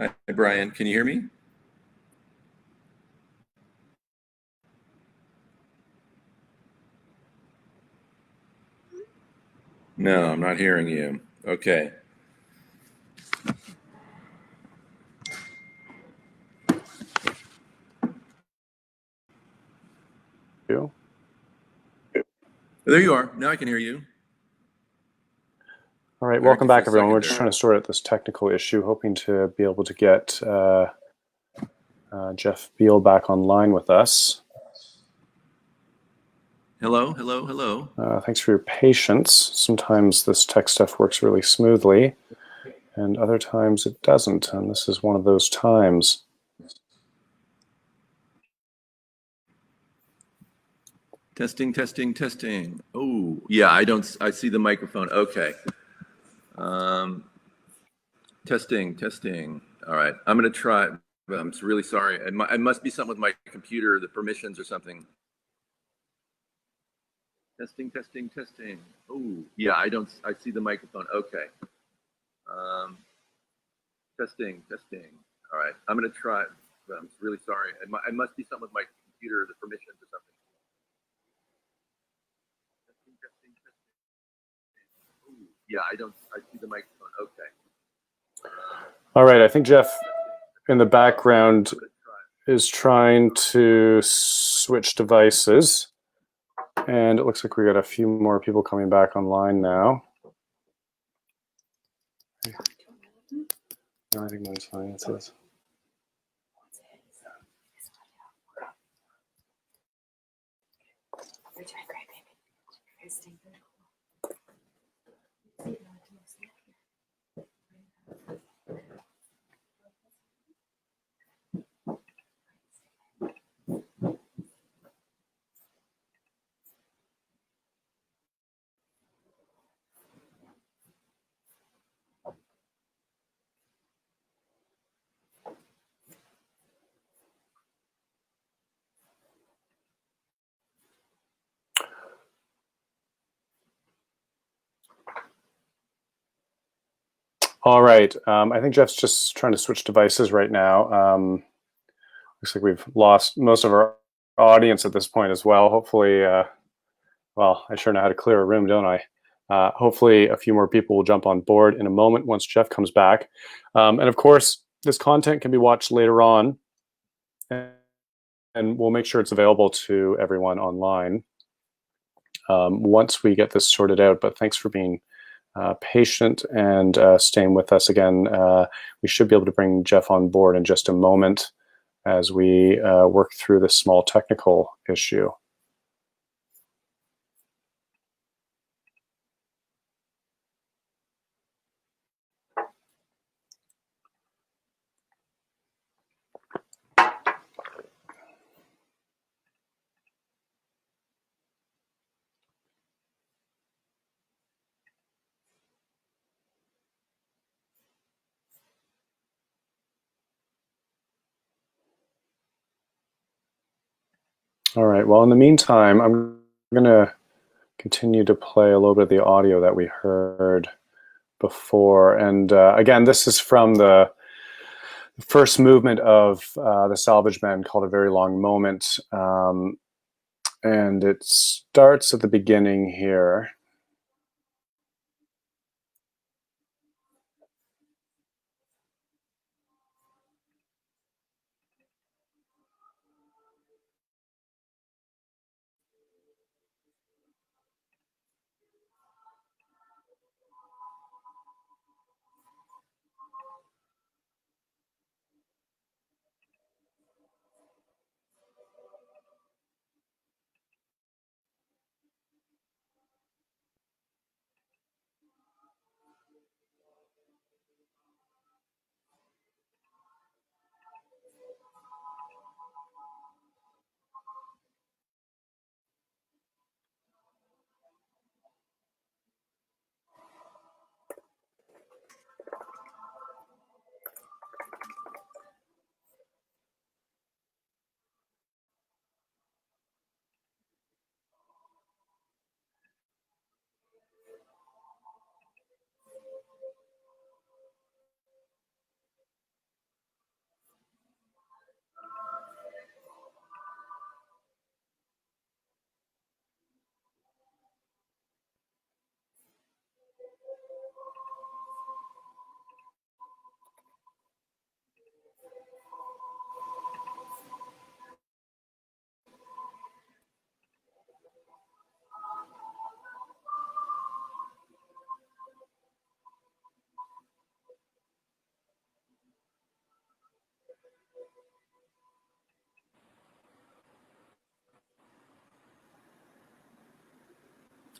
Hi, Brian. Can you hear me? No, I'm not hearing you. Okay. You. There you are. Now I can hear you. All right, I heard welcome you for back, a everyone. second We're just there. trying to sort out this technical issue, hoping to be able to get Jeff Beal back online with us. Hello, hello, hello. Thanks for your patience. Sometimes this tech stuff works really smoothly, and other times it doesn't, and this is one of those times. Testing, testing, testing. Oh, yeah, I see the microphone. Okay. Testing, testing. All right. I'm going to try. I'm really sorry. It must be something with my computer, the permissions or something. Testing, testing, testing. Oh, yeah, I see the microphone. Okay. Testing, testing. All right. I'm going to try. I'm really sorry. It must be something with my computer, the permissions or something. Testing, testing, testing. Ooh, yeah, I see the microphone. Okay. All right, I think Jeff in the background is trying to switch devices, and it looks like we got a few more people coming back online now. No, I think mine's fine. It says. You're doing great, baby. You guys staying good. All right, I think Jeff's just trying to switch devices right now. Looks like we've lost most of our audience at this point as well. Hopefully, well, I sure know how to clear a room, don't I? Hopefully a few more people will jump on board in a moment once Jeff comes back. And of course, this content can be watched later on, and we'll make sure it's available to everyone online once we get this sorted out. But thanks for being patient and staying with us again. We should be able to bring Jeff on board in just a moment as we work through this small technical issue. All right, well, in the meantime, I'm going to continue to play a little bit of the audio that we heard before. And again, this is from the first movement of the Salvage Men called A Very Long Moment. And it starts at the beginning here.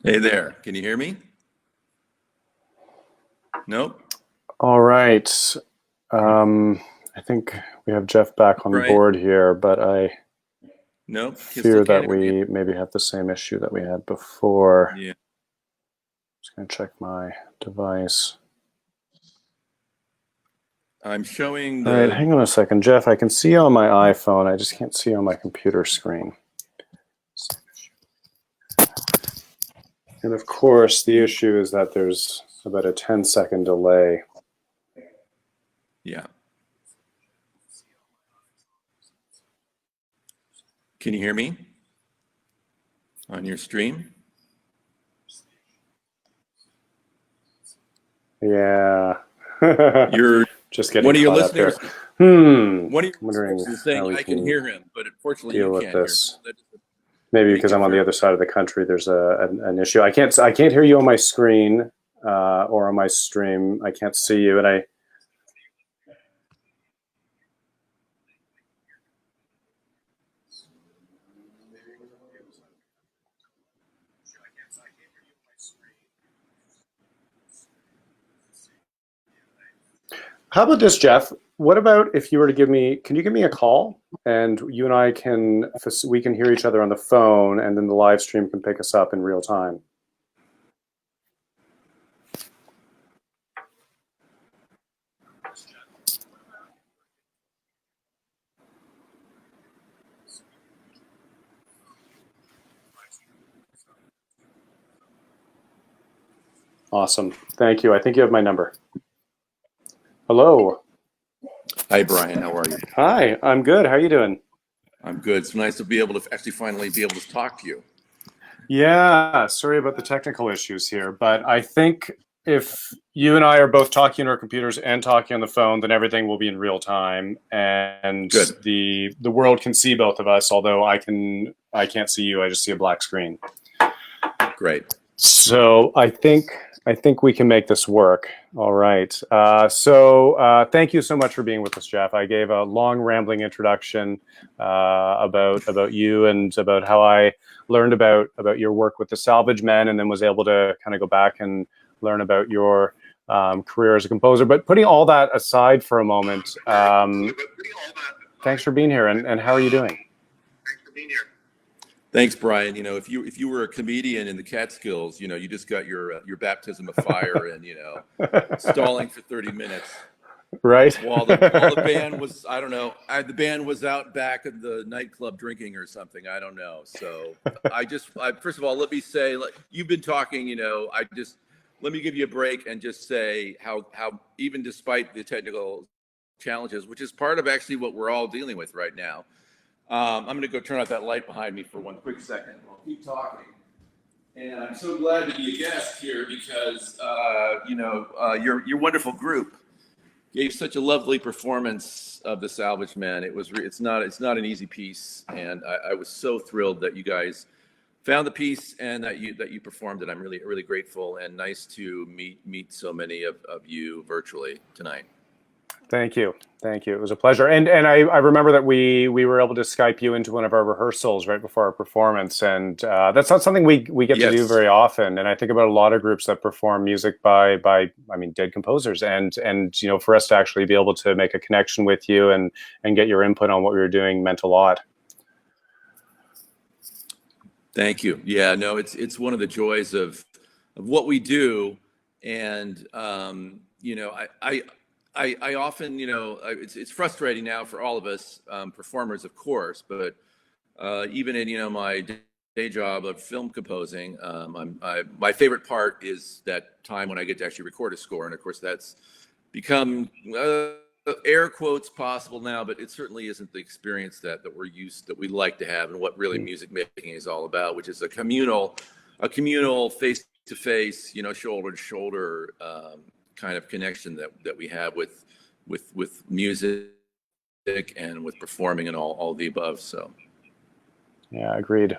Hey there, can you hear me? Nope. All right. I think we have Jeff back on the Right. board here, but I Nope. fear that we maybe have the same issue that we had before. Yeah. Just gonna check my device. I'm showing the. All right, hang on a second, Jeff. I can see on my iPhone. I just can't see on my computer screen. And of course, the issue is that there's about a 10-second delay. Yeah. Can you hear me on your stream? Yeah. You're just getting one of your caught up here. listeners. One of your listeners is saying I can hear him, but unfortunately you can't hear him. Maybe because I'm on the other side of the country, there's an issue. I can't hear you on my screen or on my stream. I can't see you, and How about this, Jeff? What about if you were to can you give me a call, and you and I we can hear each other on the phone, and then the live stream can pick us up in real time. Awesome. Thank you. I think you have my number. Hello. Hi, Brian. How are you? Hi. I'm good. How are you doing? I'm good. It's nice to be able to actually finally be able to talk to you. Yeah. Sorry about the technical issues here, but I think if you and I are both talking on our computers and talking on the phone, then everything will be in real time, and Good. the world can see both of us. Although I can't see you. I just see a black screen. Great. So I think we can make this work. All right. So thank you so much for being with us, Jeff. I gave a long, rambling introduction about you and about how I learned about your work with the Salvage Men, and then was able to kind of go back and learn about your career as a composer. But putting all that aside for a moment, thanks for being here. And how are you doing? Thanks for being here. Thanks, Brian. You know, if you were a comedian in the Catskills, you know, you just got your baptism of fire and, you know, stalling for 30 minutes. Right. While the band was, I don't know, the band was out back at the nightclub drinking or something. I don't know. So first of all, let me say, like, you've been talking, you know, let me give you a break and just say how even despite the technical challenges, which is part of actually what we're all dealing with right now. I'm going to go turn off that light behind me for one quick second. I'll keep talking. And I'm so glad to be a guest here because, you know, your wonderful group gave such a lovely performance of the Salvage Men. It's not an easy piece, and I was so thrilled that you guys found the piece and that you performed it. I'm really grateful, and nice to meet so many of you virtually tonight. Thank you. It was a pleasure. And I remember that we were able to Skype you into one of our rehearsals right before our performance, and that's not something we get to do very often. And I think about a lot of groups that perform music by dead composers, and you know, for us to actually be able to make a connection with you and get your input on what we were doing meant a lot. Thank you. Yeah, no, it's one of the joys of what we do, and you know, I often, you know, it's frustrating now for all of us performers, of course, but even in, you know, my day job of film composing, my favorite part is that time when I get to actually record a score, and of course that's become air quotes possible now, but it certainly isn't the experience that we like to have, and what really music making is all about, which is a communal face to face, you know, shoulder to shoulder kind of connection that we have with music and with performing and all the above. So yeah, agreed.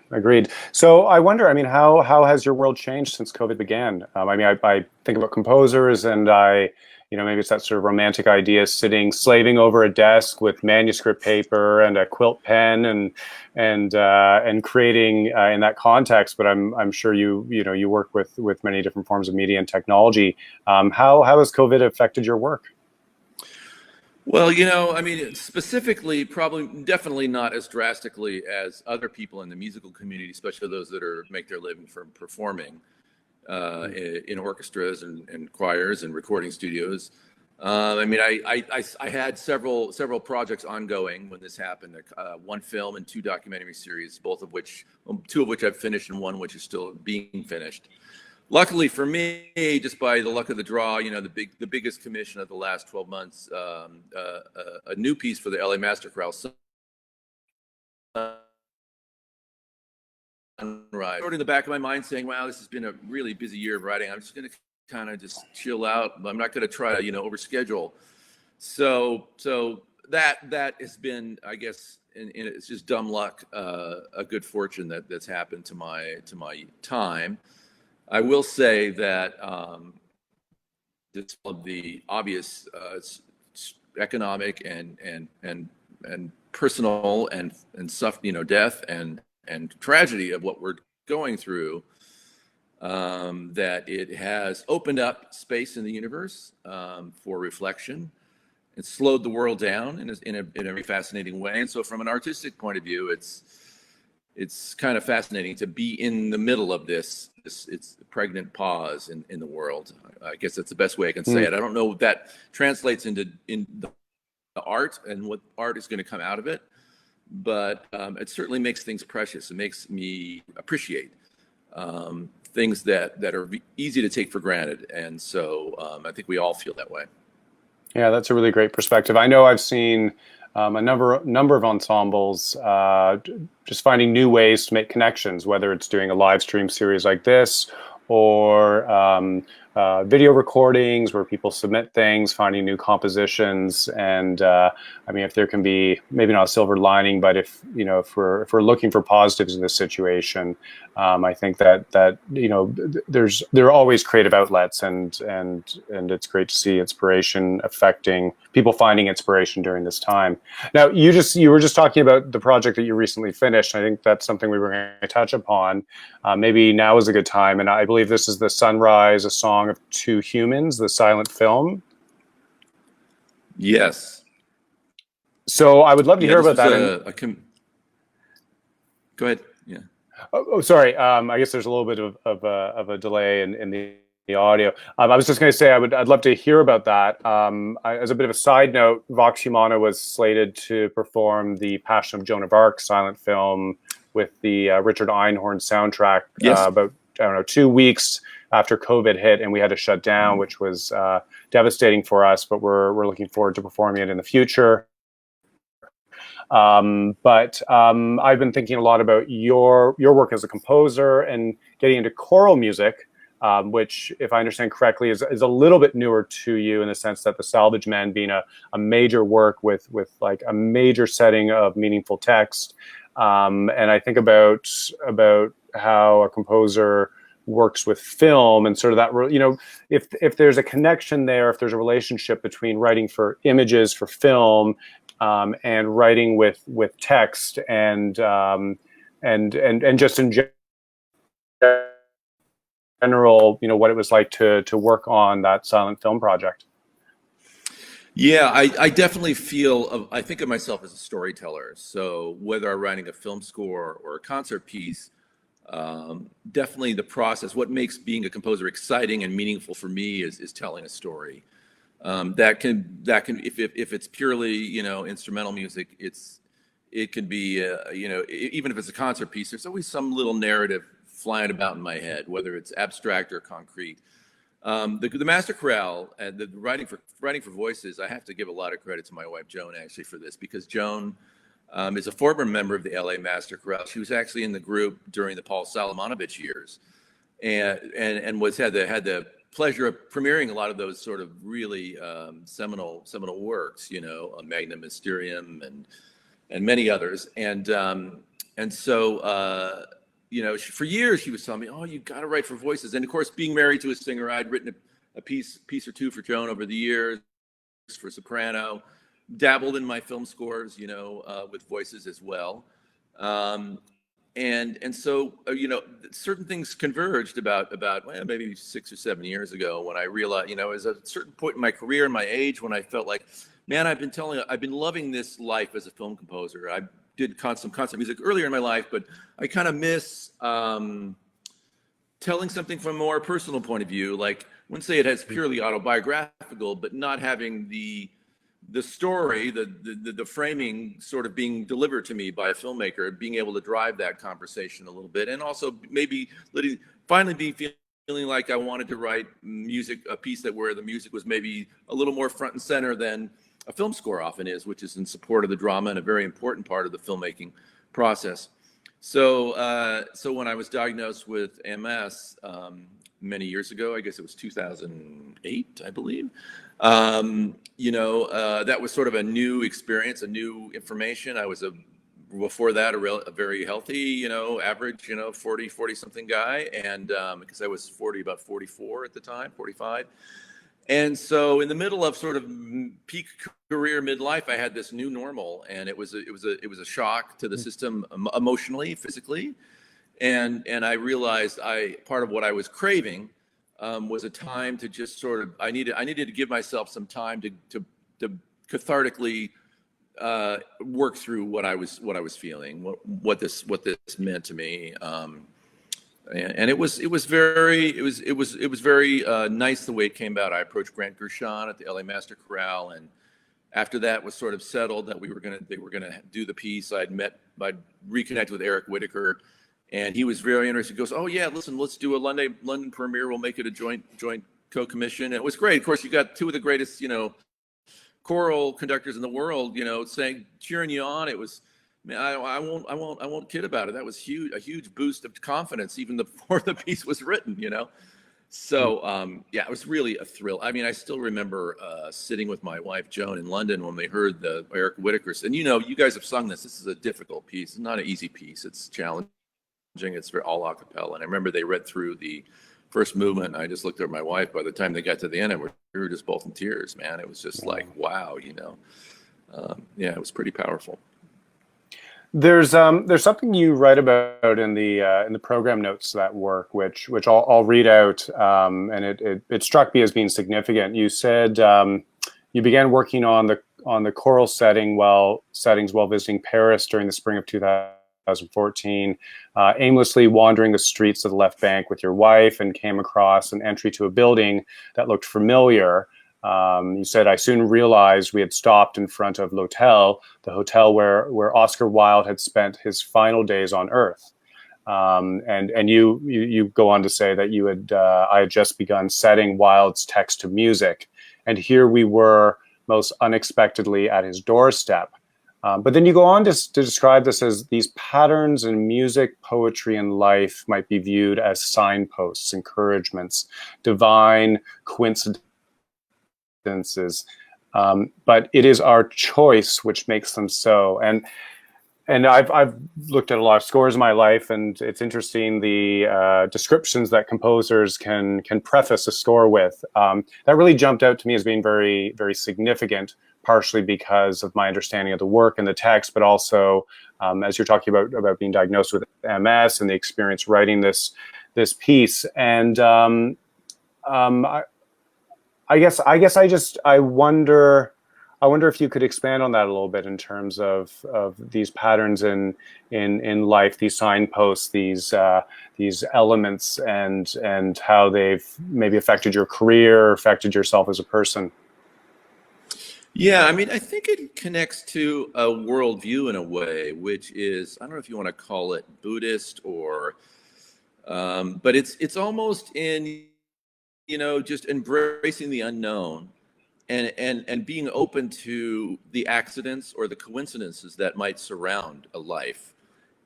So I wonder, I mean, how has your world changed since COVID began? I mean, I think about composers, and I maybe it's that sort of romantic idea, slaving over a desk with manuscript paper and a quilt pen and creating in that context. But I'm sure you work with many different forms of media and technology. How has COVID affected your work? Well, I mean, specifically, definitely not as drastically as other people in the musical community, especially those that make their living from performing in orchestras and choirs and recording studios. I mean, I had several projects ongoing when this happened. One film and 2 documentary series, two of which I've finished and one which is still being finished. Luckily for me, just by the luck of the draw, the biggest commission of the last 12 months, a new piece for the LA Master Chorale, Sunrise. Sort of in the back of my mind saying, wow, this has been a really busy year of writing. I'm just going to kind of just chill out. I'm not going to try to, overschedule. So that has been, I guess, and it's just dumb luck, a good fortune that's happened to my time. I will say that of the obvious economic and personal and death and tragedy of what we're going through, that it has opened up space in the universe for reflection. It slowed the world down in a very fascinating way. And so from an artistic point of view, it's kind of fascinating to be in the middle of it's a pregnant pause in the world. I guess that's the best way I can say it. I don't know what that translates in the art and what art is going to come out of it, but it certainly makes things precious. It makes me appreciate things that are easy to take for granted. And so I think we all feel that way. Yeah, that's a really great perspective. I know I've seen a number of ensembles just finding new ways to make connections, whether it's doing a live stream series like this or video recordings where people submit things, finding new compositions. And I mean, if there can be maybe not a silver lining, but if we're looking for positives in this situation, I think that there are always creative outlets, and it's great to see inspiration affecting people, finding inspiration during this time. Now, you were just talking about the project that you recently finished. I think that's something we were going to touch upon. Maybe now is a good time, and I believe this is the Sunrise, a Song of Two Humans, the silent film. Yes. So I would love to hear about that. Go ahead. Yeah. Oh, sorry. I guess there's a little bit of a delay in the audio. I was just going to say I'd love to hear about that. As a bit of a side note, Vox Humana was slated to perform the Passion of Joan of Arc silent film with the Richard Einhorn soundtrack about 2 weeks after COVID hit, and we had to shut down, which was devastating for us. But we're looking forward to performing it in the future. But I've been thinking a lot about your work as a composer and getting into choral music, which, if I understand correctly, is a little bit newer to you in the sense that the Salvage Men being a major work with like a major setting of meaningful text. And I think about how a composer works with film and sort of that, if there's a connection there, if there's a relationship between writing for images for film and writing with text and just in general, what it was like to work on that silent film project. Yeah, I definitely I think of myself as a storyteller. So whether I'm writing a film score or a concert piece, definitely the process, what makes being a composer exciting and meaningful for me is telling a story. That can if it's purely instrumental music, it could be even if it's a concert piece, there's always some little narrative flying about in my head, whether it's abstract or concrete. The Master Chorale and the writing for voices, I have to give a lot of credit to my wife Joan actually for this, because Joan is a former member of the LA Master Chorale. She was actually in the group during the Paul Solomonovich years, and had the pleasure of premiering a lot of those sort of really seminal works, Magnum Mysterium and many others. And so for years she was telling me, oh, you got to write for voices. And of course, being married to a singer, I'd written a piece or two for Joan over the years, for soprano, dabbled in my film scores, with voices as well. And so, certain things converged about well, maybe 6 or 7 years ago, when I realized, as a certain point in my career and my age, when I felt like, man, I've been loving this life as a film composer. I did some concert music earlier in my life, but I kind of miss telling something from a more personal point of view. Like, I wouldn't say it has purely autobiographical, but not having the story, the framing sort of being delivered to me by a filmmaker, being able to drive that conversation a little bit, and also maybe finally be feeling like I wanted to write a piece where the music was maybe a little more front and center than a film score often is, which is in support of the drama and a very important part of the filmmaking process. So when I was diagnosed with MS many years ago, I guess it was 2008, I believe. That was sort of a new experience, a new information. I was before that a very healthy, average, 40 something guy, and because I was about 44 at the time, 45. And so in the middle of sort of peak career midlife, I had this new normal, and it was a shock to the system, emotionally, physically. And I realized part of what I was craving was a time to just sort of, I needed to give myself some time to cathartically work through what I was feeling, what this meant to me. And it was very nice the way it came about. I approached Grant Gershon at the LA Master Chorale, and after that was sort of settled that they were gonna do the piece, I'd reconnected with Eric Whitaker, and he was very interested. He goes, "Oh yeah, listen, let's do a London premiere. We'll make it a joint co-commission." And it was great. Of course, you got two of the greatest, choral conductors in the world, cheering you on. It was, man, I won't kid about it. That was a huge boost of confidence, even before the piece was written, So yeah, it was really a thrill. I mean, I still remember sitting with my wife Joan in London when we heard the Eric Whitaker's, and you guys have sung this. This is a difficult piece. It's not an easy piece. It's challenging. It's very all a cappella. And I remember they read through the first movement, and I just looked at my wife. By the time they got to the end, we were just both in tears, man. It was just like, wow, yeah, it was pretty powerful. There's something you write about in the program notes to that work, which I'll read out, and it struck me as being significant. You said you began working on the choral settings while visiting Paris during the spring of 2014, aimlessly wandering the streets of the left bank with your wife, and came across an entry to a building that looked familiar. You said, "I soon realized we had stopped in front of L'Hotel, the hotel where Oscar Wilde had spent his final days on Earth." And you go on to say that I had just begun setting Wilde's text to music, and here we were most unexpectedly at his doorstep. But then you go on to describe this as these patterns in music, poetry, and life might be viewed as signposts, encouragements, divine coincidences. But it is our choice which makes them so. And I've looked at a lot of scores in my life, and it's interesting the descriptions that composers can preface a score with. That really jumped out to me as being very, very significant, partially because of my understanding of the work and the text, but also as you're talking about being diagnosed with MS and the experience writing this piece. And I wonder if you could expand on that a little bit in terms of these patterns in life, these signposts, these elements, and how they've maybe affected your career, affected yourself as a person. Yeah, I mean, I think it connects to a worldview in a way, which is, I don't know if you want to call it Buddhist or, but it's almost in, just embracing the unknown and being open to the accidents or the coincidences that might surround a life.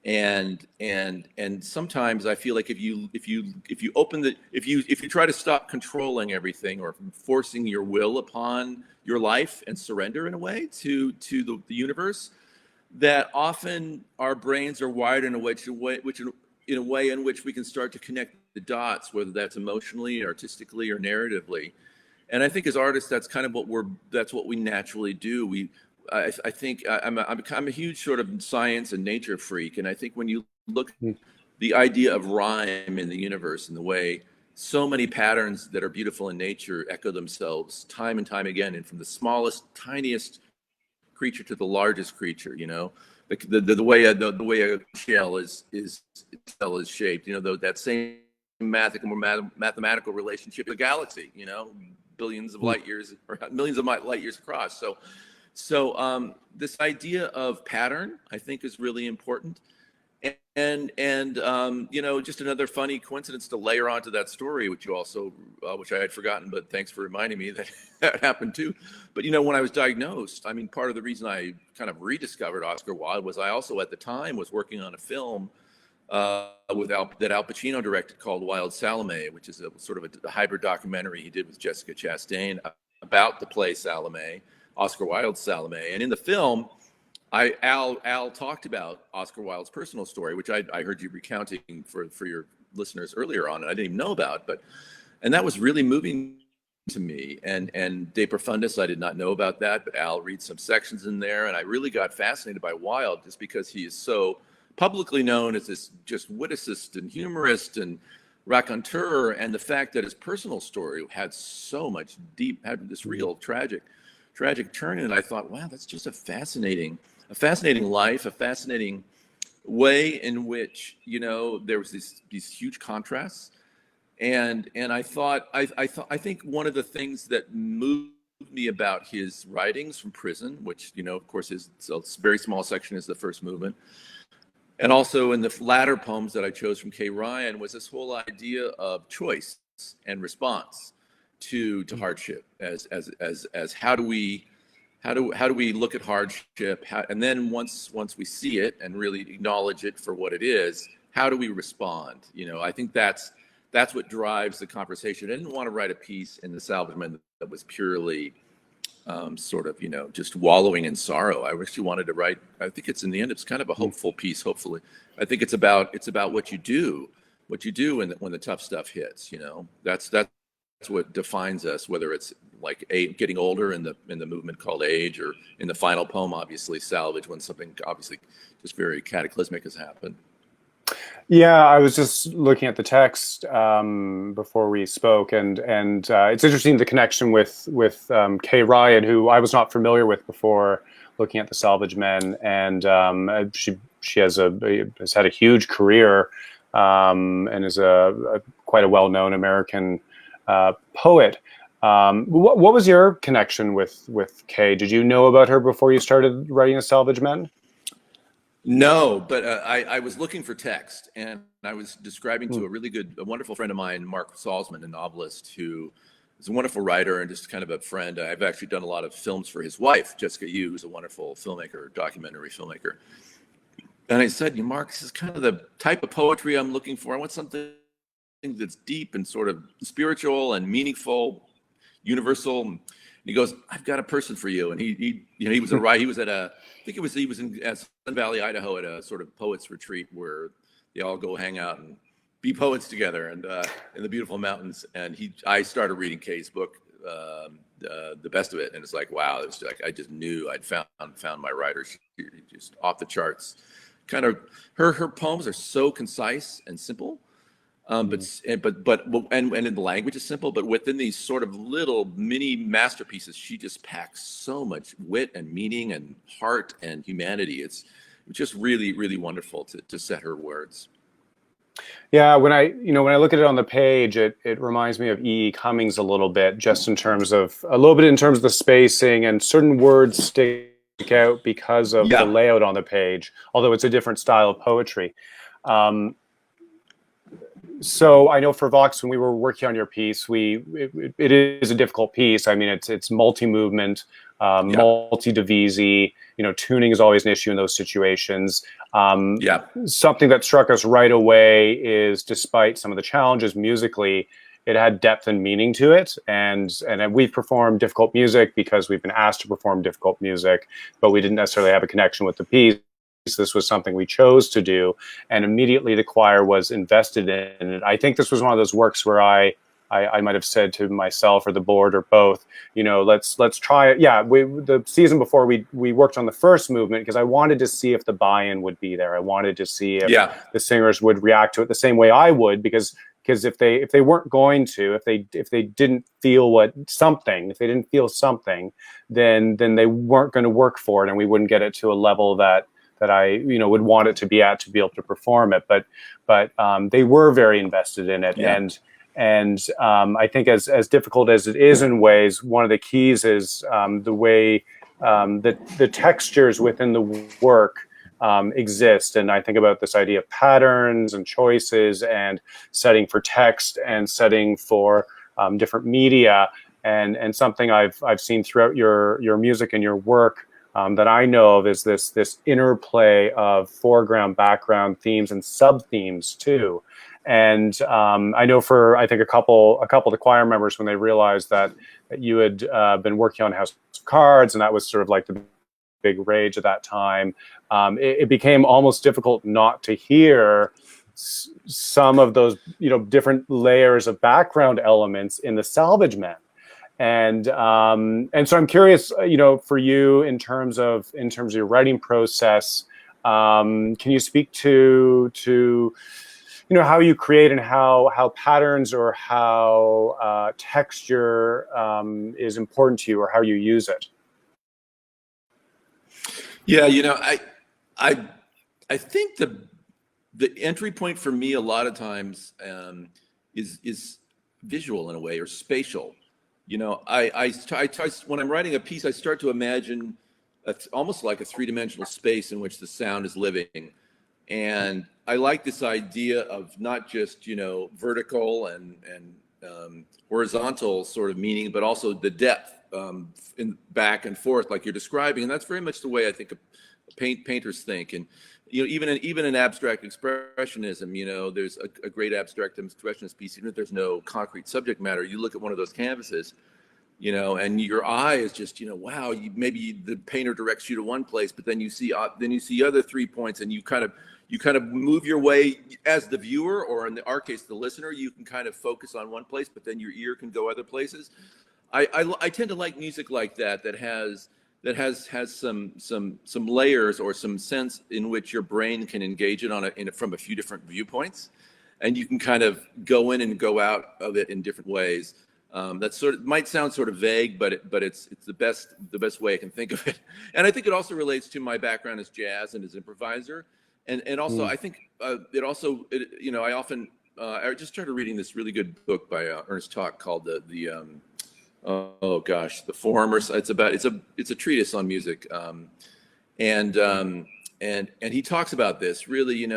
And sometimes I feel like if you try to stop controlling everything or forcing your will upon your life and surrender in a way to the universe, that often our brains are wired in a way in which we can start to connect dots, whether that's emotionally, artistically, or narratively. And I think as artists, that's kind of that's what we naturally do. I think I'm a huge sort of science and nature freak. And I think when you look at the idea of rhyme in the universe and the way so many patterns that are beautiful in nature echo themselves time and time again, and from the smallest, tiniest creature to the largest creature, the way a shell is shaped, that same mathematical relationship, the galaxy, billions of light years or millions of light years across. So this idea of pattern, I think, is really important. And just another funny coincidence to layer onto that story, which I had forgotten, but thanks for reminding me that that happened too. But when I was diagnosed, I mean, part of the reason I kind of rediscovered Oscar Wilde was I also at the time was working on a film that Al Pacino directed called Wild Salome, which is a sort of a hybrid documentary he did with Jessica Chastain about the play Salome, Oscar Wilde's Salome. And in the film, Al talked about Oscar Wilde's personal story, which I heard you recounting for your listeners earlier on, and I didn't even know about. And that was really moving to me. And De Profundis, I did not know about that, but Al reads some sections in there, and I really got fascinated by Wilde just because he is so publicly known as this just witicist and humorist and raconteur, and the fact that his personal story had so much had this real tragic turn. And I thought, wow, that's just a fascinating life, a fascinating way in which there was these huge contrasts, and I think one of the things that moved me about his writings from prison, which of course is a very small section, is the first movement, and also in the latter poems that I chose from Kay Ryan, was this whole idea of choice and response to hardship, as how do we look at hardship, and then once we see it and really acknowledge it for what it is, how do we respond? I think that's what drives the conversation. I didn't want to write a piece in the Salvage Men that was purely sort of just wallowing in sorrow. I actually wanted to write. I think it's in the end, it's kind of a hopeful piece. Hopefully, I think it's about what you do when the tough stuff hits. That's what defines us, whether it's like getting older in the movement called age, or in the final poem, obviously Salvage, when something obviously just very cataclysmic has happened. Yeah, I was just looking at the text before we spoke, and it's interesting, the connection with Kay Ryan, who I was not familiar with before looking at the Salvage Men, and she has had a huge career and is quite a well-known American poet. What was your connection with Kay? Did you know about her before you started writing the Salvage Men? No, but I was looking for text, and I was describing to a wonderful friend of mine, Mark Salzman, a novelist who is a wonderful writer and just kind of a friend. I've actually done a lot of films for his wife, Jessica Yu, who's a wonderful filmmaker, documentary filmmaker. And I said, Mark, this is kind of the type of poetry I'm looking for. I want something that's deep and sort of spiritual and meaningful, universal. And he goes, I've got a person for you. And he was he was in Sun Valley, Idaho, at a sort of poets retreat where they all go hang out and be poets together, and in the beautiful mountains. And I started reading Kay's book, the best of it, and it's like, wow, it's like I just knew I'd found my writer. She just off the charts. Kind of her poems are so concise and simple. And the language is simple, but within these sort of little mini masterpieces, she just packs so much wit and meaning and heart and humanity. It's just really, really wonderful to set her words. Yeah, when I look at it on the page, it reminds me of E. E. Cummings a little bit, just in terms of the spacing, and certain words stick out because of the layout on the page, although it's a different style of poetry. So I know for Vox, when we were working on your piece, it is a difficult piece. I mean, it's multi-movement, multi-divisi. Tuning is always an issue in those situations. Something that struck us right away is, despite some of the challenges musically, it had depth and meaning to it. And we've performed difficult music because we've been asked to perform difficult music, but we didn't necessarily have a connection with the piece. this was something we chose to do, and immediately the choir was invested in it. I think this was one of those works where I might have said to myself or the board or both, let's try it. Yeah, the season before we worked on the first movement because I wanted to see if the buy-in would be there. I wanted to see if the singers would react to it the same way I would, because if they weren't going to, if they didn't feel something, then they weren't going to work for it, and we wouldn't get it to a level that I would want it to be at to be able to perform it. But they were very invested in it, and I think as difficult as it is in ways, one of the keys is the way the textures within the work exist. And I think about this idea of patterns and choices and setting for text and setting for different media, and something I've seen throughout your music and your work that I know of is this interplay of foreground, background themes and sub themes too. And I know I think a couple of the choir members, when they realized that you had been working on House of Cards, and that was sort of like the big rage at that time, it became almost difficult not to hear some of those different layers of background elements in the Salvage Men. And so I'm curious, for you in terms of your writing process, can you speak to how you create and how patterns or how texture is important to you, or how you use it? Yeah, I think the entry point for me a lot of times is visual in a way, or spatial. I when I'm writing a piece, I start to imagine almost like a three-dimensional space in which the sound is living. And I like this idea of not just, vertical and horizontal sort of meaning, but also the depth in back and forth, like you're describing. And that's very much the way I think painters think. And even in abstract expressionism, there's a great abstract expressionist piece, even if there's no concrete subject matter. You look at one of those canvases, and your eye is just, wow. Maybe the painter directs you to one place, but then you see other 3 points, and you kind of move your way as the viewer, or in our case, the listener. You can kind of focus on one place, but then your ear can go other places. I tend to like music like that has some layers, or some sense in which your brain can engage it from a few different viewpoints, and you can kind of go in and go out of it in different ways. That might sound sort of vague, but it's the best way I can think of it. And I think it also relates to my background as jazz and as improviser, and also I think I just started reading this really good book by Ernest Tock called the Form, or it's a treatise on music, and he talks about this really,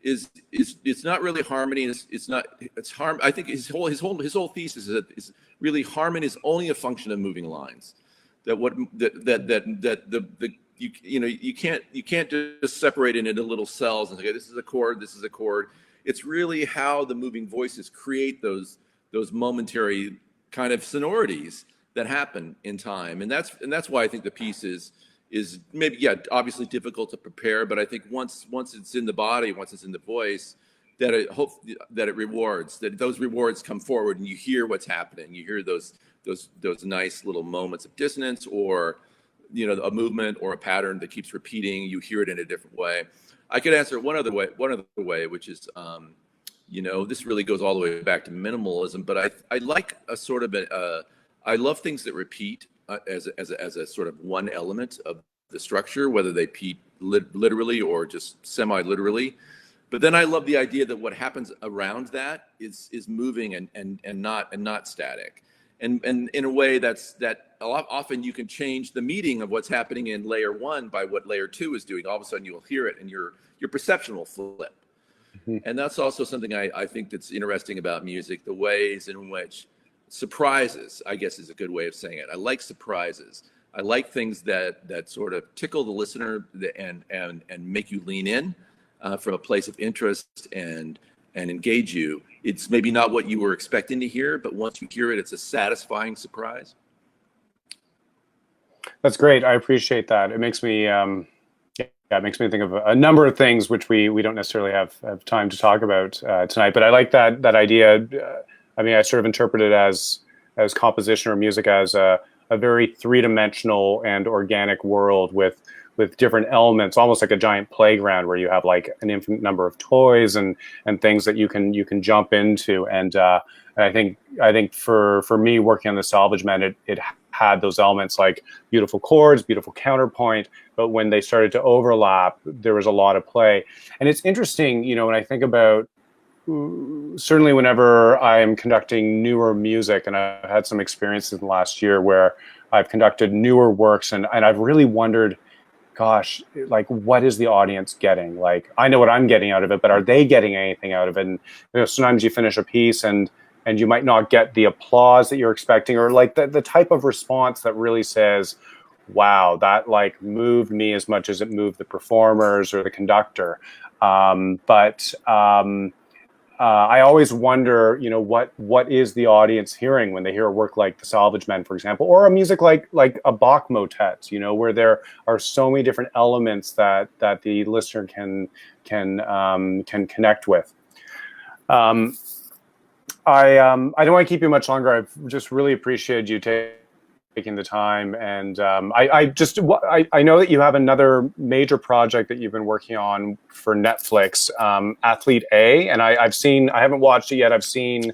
it's not really harmony. It's harm. I think his whole thesis is that really harmony is only a function of moving lines. You can't just separate it into little cells and say, okay, this is a chord, this is a chord. It's really how the moving voices create those momentary kind of sonorities that happen in time, and that's why I think the piece is maybe obviously difficult to prepare, but I think once it's in the body, once it's in the voice, that it rewards, that those rewards come forward, and you hear what's happening. You hear those nice little moments of dissonance, or a movement or a pattern that keeps repeating. You hear it in a different way. I could answer it one other way, which is this really goes all the way back to minimalism, but I like a sort of I love things that repeat as a sort of one element of the structure, whether they repeat literally or just semi-literally. But then I love the idea that what happens around that is moving and not static. And in a way that a lot often you can change the meaning of what's happening in layer one by what layer two is doing. All of a sudden you'll hear it, and your perception will flip. Mm-hmm. And that's also something I think that's interesting about music, the ways in which surprises, I guess, is a good way of saying it. I like surprises. I like things that sort of tickle the listener and make you lean in from a place of interest and engage you. It's maybe not what you were expecting to hear, but once you hear it, it's a satisfying surprise. That's great. I appreciate that. It makes me Yeah, it makes me think of a number of things which we don't necessarily have time to talk about tonight. But I like that idea. I mean, I sort of interpret it as composition or music as a very three-dimensional and organic world with different elements, almost like a giant playground where you have like an infinite number of toys and things that you can jump into. And I think for me working on the Salvage Men, it had those elements like beautiful chords, beautiful counterpoint, but when they started to overlap, there was a lot of play. And it's interesting, you know, when I think about, certainly whenever I'm conducting newer music, and I've had some experiences in the last year where I've conducted newer works, and I've really wondered, gosh, like, what is the audience getting? Like, I know what I'm getting out of it, but are they getting anything out of it? And you know, sometimes you finish a piece and you might not get the applause that you're expecting, or like the type of response that really says, wow, that like moved me as much as it moved the performers or the conductor. I always wonder, you know, what is the audience hearing when they hear a work like The Salvage Men, for example, or a music like a Bach motet, you know, where there are so many different elements that the listener can connect with. I don't want to keep you much longer. I've just really appreciated you taking the time, and I know that you have another major project that you've been working on for Netflix, Athlete A, and I haven't watched it yet. I've seen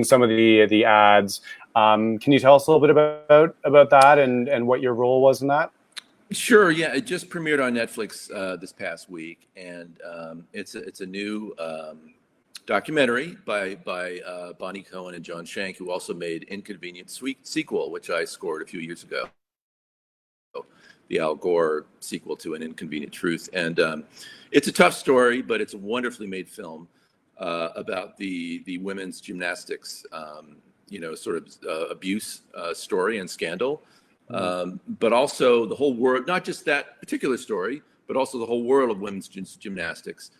some of the ads. Can you tell us a little bit about that and what your role was in that? Sure. Yeah, it just premiered on Netflix this past week, and it's a new documentary by Bonnie Cohen and John Shank, who also made Inconvenient Sequel, which I scored a few years ago. The Al Gore sequel to An Inconvenient Truth. And it's a tough story, but it's a wonderfully made film about the women's gymnastics, you know, sort of abuse story and scandal. But also the whole world, not just that particular story, but also the whole world of women's gymnastics,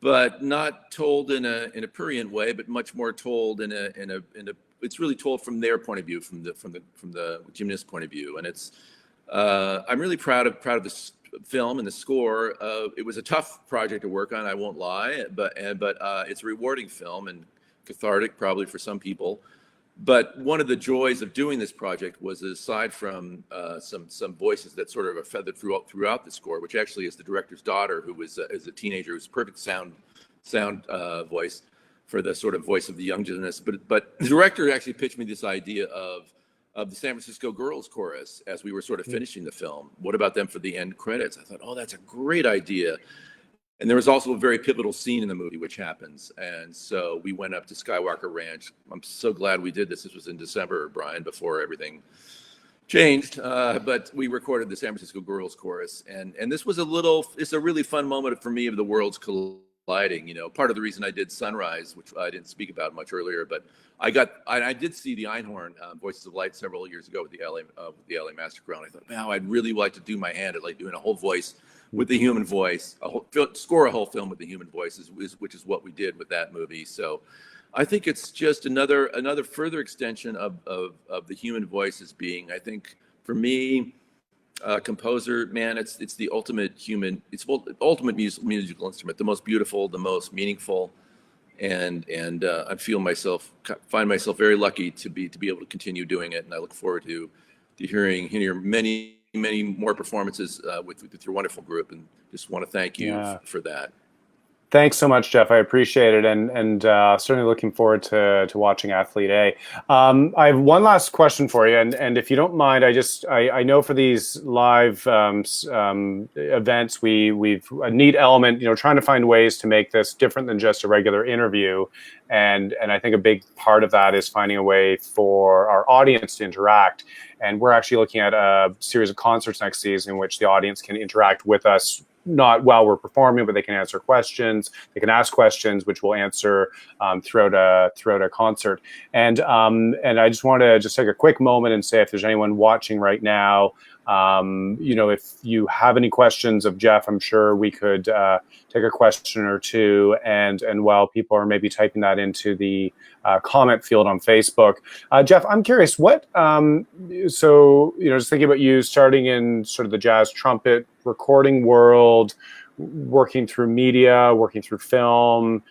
but not told in a prurient way, but much more told in a it's really told from their point of view, from the gymnast point of view. And it's I'm really proud of this film and the score. It was a tough project to work on, I won't lie, but it's a rewarding film and cathartic probably for some people. But one of the joys of doing this project was, aside from some voices that sort of are feathered throughout the score, which actually is the director's daughter, who was as a teenager, who's perfect sound voice for the sort of voice of the young gymnast. But the director actually pitched me this idea of the San Francisco Girls Chorus as we were sort of finishing the film. What about them for the end credits? I thought, oh, that's a great idea. And there was also a very pivotal scene in the movie which happens. And so we went up to Skywalker Ranch. I'm so glad we did this. This was in December, Brian, before everything changed. But we recorded the San Francisco Girls Chorus. And this was it's a really fun moment for me of the worlds colliding. You know, part of the reason I did Sunrise, which I didn't speak about much earlier, but I did see the Einhorn Voices of Light several years ago with the LA Master Crown. I thought, wow, I'd really like to do my hand at like doing a whole voice with the human voice, score a whole film with the human voice, which is what we did with that movie. So I think it's just another further extension of the human voice as being, I think, for me, composer, man, it's the ultimate human, it's the ultimate musical instrument, the most beautiful, the most meaningful. And I find myself very lucky to be able to continue doing it. And I look forward to hearing many more performances with your wonderful group, and just want to thank you for that. Thanks so much, Jeff. I appreciate it, and certainly looking forward to watching Athlete A. I have one last question for you, and if you don't mind, I know for these live events, we've a neat element, you know, trying to find ways to make this different than just a regular interview, and I think a big part of that is finding a way for our audience to interact. And we're actually looking at a series of concerts next season in which the audience can interact with us, not while we're performing, but they can answer questions. They can ask questions, which we'll answer throughout a concert. And I just want to take a quick moment and say, if there's anyone watching right now You know, if you have any questions of Jeff, I'm sure we could take a question or two. And while people are maybe typing that into the comment field on Facebook, Jeff, I'm curious, what, so, you know, just thinking about you starting in sort of the jazz trumpet recording world, working through media, working through film,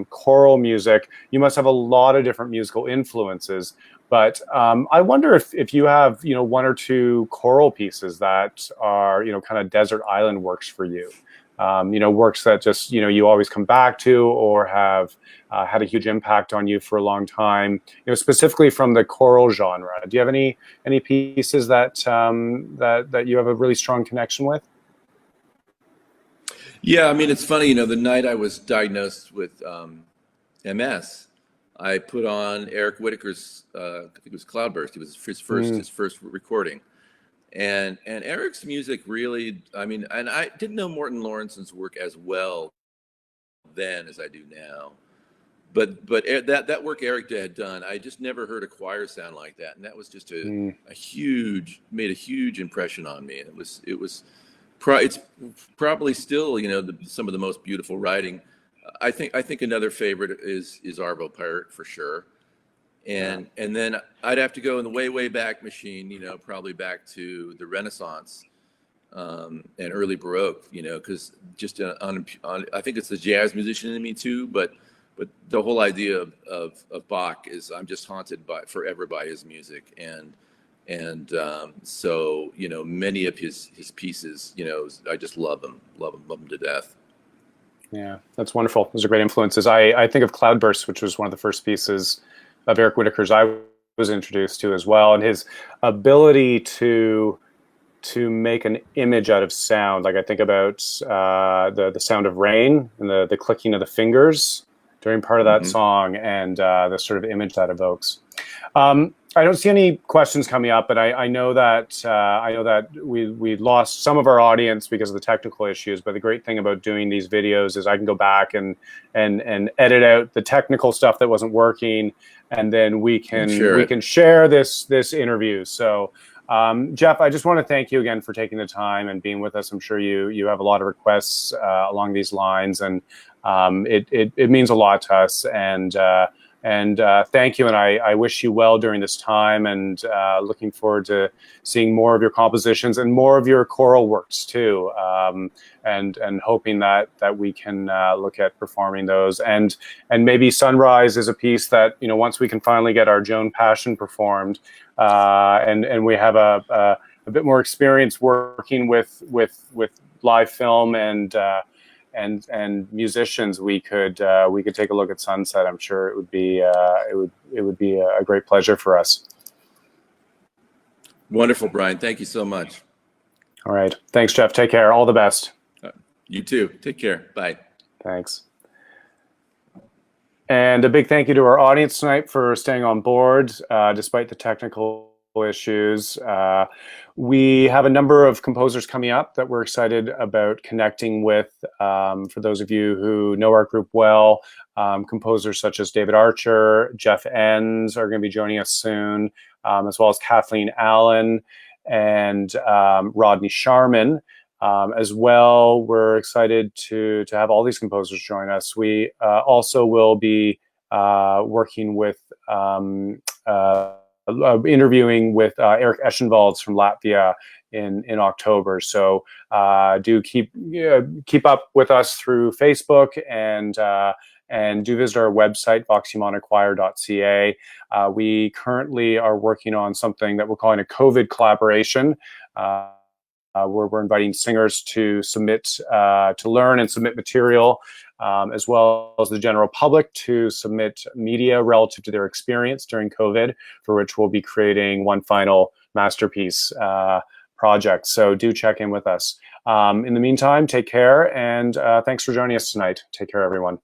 choral music, you must have a lot of different musical influences. But I wonder if you have, you know, one or two choral pieces that are, you know, kind of desert island works for you. You know, works that just, you know, you always come back to or have had a huge impact on you for a long time, you know, specifically from the choral genre. Do you have any pieces that that you have a really strong connection with? Yeah, I mean, it's funny, you know, the night I was diagnosed with MS, I put on Eric Whitacre's, I think it was Cloudburst. It was his first recording, and Eric's music really, I mean, and I didn't know Morton Lawrence's work as well then as I do now, but that work Eric had done, I just never heard a choir sound like that, and that was just a huge, made a huge impression on me. And it's probably still, you know, some of the most beautiful writing. I think another favorite is Arvo Pärt for sure, and then I'd have to go in the way back machine, you know, probably back to the Renaissance and early Baroque, you know, because just on I think it's the jazz musician in me too, but the whole idea of Bach is I'm just haunted forever by his music, and so, you know, many of his pieces, you know, I just love them to death. Yeah, that's wonderful. Those are great influences. I think of Cloudburst, which was one of the first pieces of Eric Whitacre's I was introduced to as well, and his ability to make an image out of sound. Like I think about the sound of rain and the clicking of the fingers during part of that song, and the sort of image that evokes. I don't see any questions coming up, but I know that we lost some of our audience because of the technical issues. But the great thing about doing these videos is I can go back and edit out the technical stuff that wasn't working, and then we can share this interview. So, Jeff, I just want to thank you again for taking the time and being with us. I'm sure you have a lot of requests along these lines, and it means a lot to us. And thank you, and I wish you well during this time, and looking forward to seeing more of your compositions and more of your choral works too, and hoping that we can look at performing those, and maybe Sunrise is a piece that, you know, once we can finally get our Joan Passion performed, and we have a bit more experience working with live film and musicians, we could take a look at Sunset. I'm sure it would be a great pleasure for us. Wonderful, Brian. Thank you so much. All right. Thanks, Jeff. Take care. All the best. You too. Take care. Bye. Thanks. And a big thank you to our audience tonight for staying on board despite the technical issues. We have a number of composers coming up that we're excited about connecting with. For those of you who know our group well, composers such as David Archer, Jeff Enns are going to be joining us soon, as well as Kathleen Allen and Rodney Sharman. As well, we're excited to have all these composers join us. We also will be working with interviewing with Eric Eschenwalds from Latvia in October. So do keep up with us through Facebook, and do visit our website, voxhumanachoir.ca. We currently are working on something that we're calling a COVID collaboration, where we're inviting singers to submit, to learn and submit material, as well as the general public to submit media relative to their experience during COVID, for which we'll be creating one final masterpiece project. So do check in with us. In the meantime, take care, and thanks for joining us tonight. Take care, everyone.